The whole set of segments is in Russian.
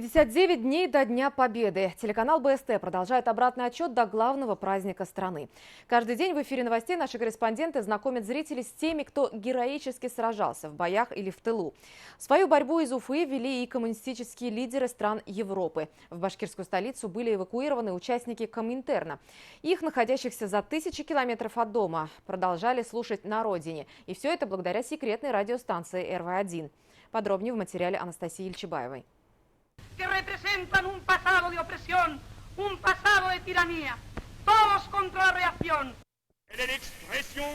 59 дней до Дня Победы. Телеканал БСТ продолжает обратный отчет до главного праздника страны. Каждый день в эфире новостей наши корреспонденты знакомят зрителей с теми, кто героически сражался в боях или в тылу. Свою борьбу из Уфы вели и коммунистические лидеры стран Европы. В башкирскую столицу были эвакуированы участники Коминтерна. Их, находящихся за тысячи километров от дома, продолжали слушать на родине. И все это благодаря секретной радиостанции РВ-1. Подробнее в материале Анастасии Ильчебаевой. Que representan un pasado de opresión, un pasado de tiranía, todos contra la reacción. Elle est l'expression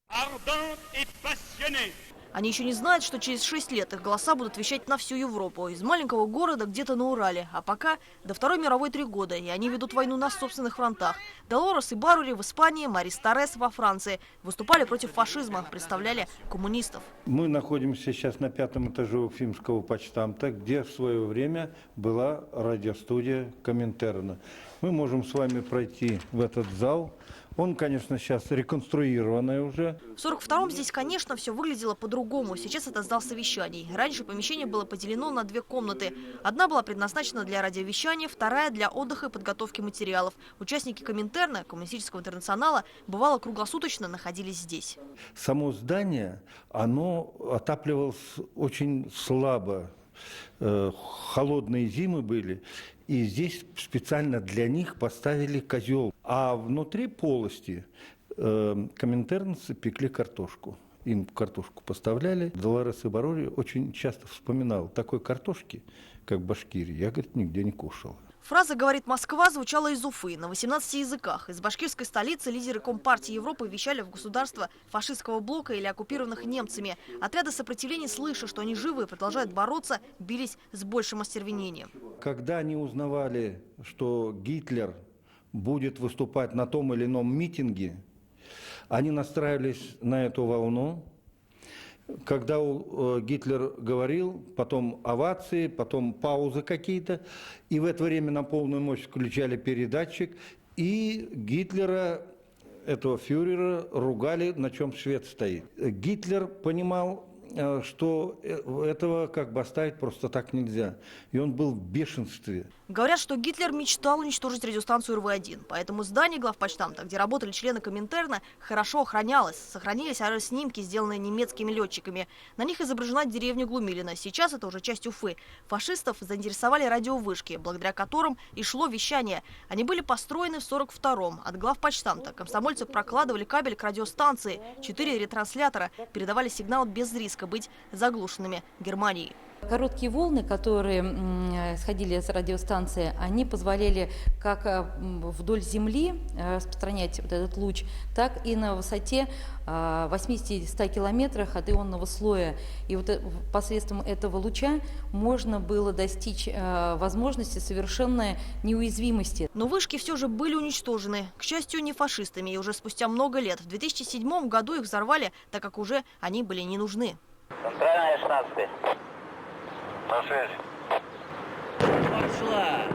ardente et passionnée. Они еще не знают, что через 6 лет их голоса будут вещать на всю Европу. Из маленького города где-то на Урале. А пока до Второй мировой 3 года. И они ведут войну на собственных фронтах. Долорес и Барури в Испании, Марис Торрес во Франции. Выступали против фашизма, представляли коммунистов. Мы находимся сейчас на 5-м этаже Уфимского почтамта, где в свое время была радиостудия Коминтерна. Мы можем с вами пройти в этот зал. Он, конечно, сейчас реконструированный уже. В 42-м здесь, конечно, все выглядело по-другому. Сейчас это зал совещаний. Раньше помещение было поделено на 2 комнаты. Одна была предназначена для радиовещания, вторая для отдыха и подготовки материалов. Участники Коминтерна, Коммунистического интернационала, бывало круглосуточно находились здесь. Само здание, оно отапливалось очень слабо. Холодные зимы были, и здесь специально для них поставили козел. А внутри полости коминтернцы пекли картошку. Им картошку поставляли. Долорес и Барури очень часто вспоминал: такой картошки, как в Башкирии, я, говорит, нигде не кушал. Фраза «говорит Москва» звучала из Уфы на 18 языках. Из башкирской столицы лидеры Компартии Европы вещали в государства фашистского блока или оккупированных немцами. Отряды сопротивления, слыша, что они живы и продолжают бороться, бились с большим остервенением. Когда они узнавали, что Гитлер будет выступать на том или ином митинге, они настраивались на эту волну. Когда Гитлер говорил, потом овации, потом паузы какие-то, и в это время на полную мощь включали передатчик, и Гитлера, этого фюрера, ругали, на чем свет стоит. Гитлер понимал, что этого как бы оставить просто так нельзя, и он был в бешенстве. Говорят, что Гитлер мечтал уничтожить радиостанцию РВ-1. Поэтому здание главпочтамта, где работали члены Коминтерна, хорошо охранялось. Сохранились аэроснимки, сделанные немецкими летчиками. На них изображена деревня Глумилино. Сейчас это уже часть Уфы. Фашистов заинтересовали радиовышки, благодаря которым и шло вещание. Они были построены в 42-м. От главпочтамта комсомольцы прокладывали кабель к радиостанции. 4 ретранслятора передавали сигнал без риска быть заглушенными Германией. Короткие волны, которые сходили с радиостанции, они позволяли как вдоль Земли распространять вот этот луч, так и на высоте 80-100 километрах от ионного слоя. И вот посредством этого луча можно было достичь возможности совершенной неуязвимости. Но вышки все же были уничтожены. К счастью, не фашистами. И уже спустя много лет. В 2007 году их взорвали, так как уже они были не нужны. Центральная 16. Пошли. Пошла.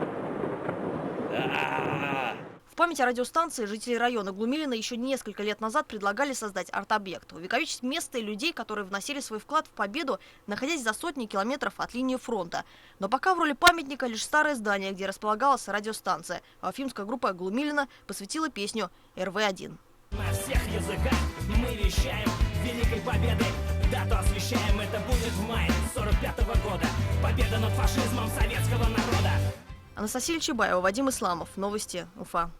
В память о радиостанции жители района Глумилино еще несколько лет назад предлагали создать арт-объект, увековечить место и людей, которые вносили свой вклад в победу, находясь за сотни километров от линии фронта. Но пока в роли памятника лишь старое здание, где располагалась радиостанция. А уфимская группа Глумилино посвятила песню РВ-1. На всех языках мы вещаем великой победы. Дату освещаем, это будет в мае 45-го года. Победа над фашизмом советского народа. Анастасия Ильчебаева, Вадим Исламов. Новости Уфа.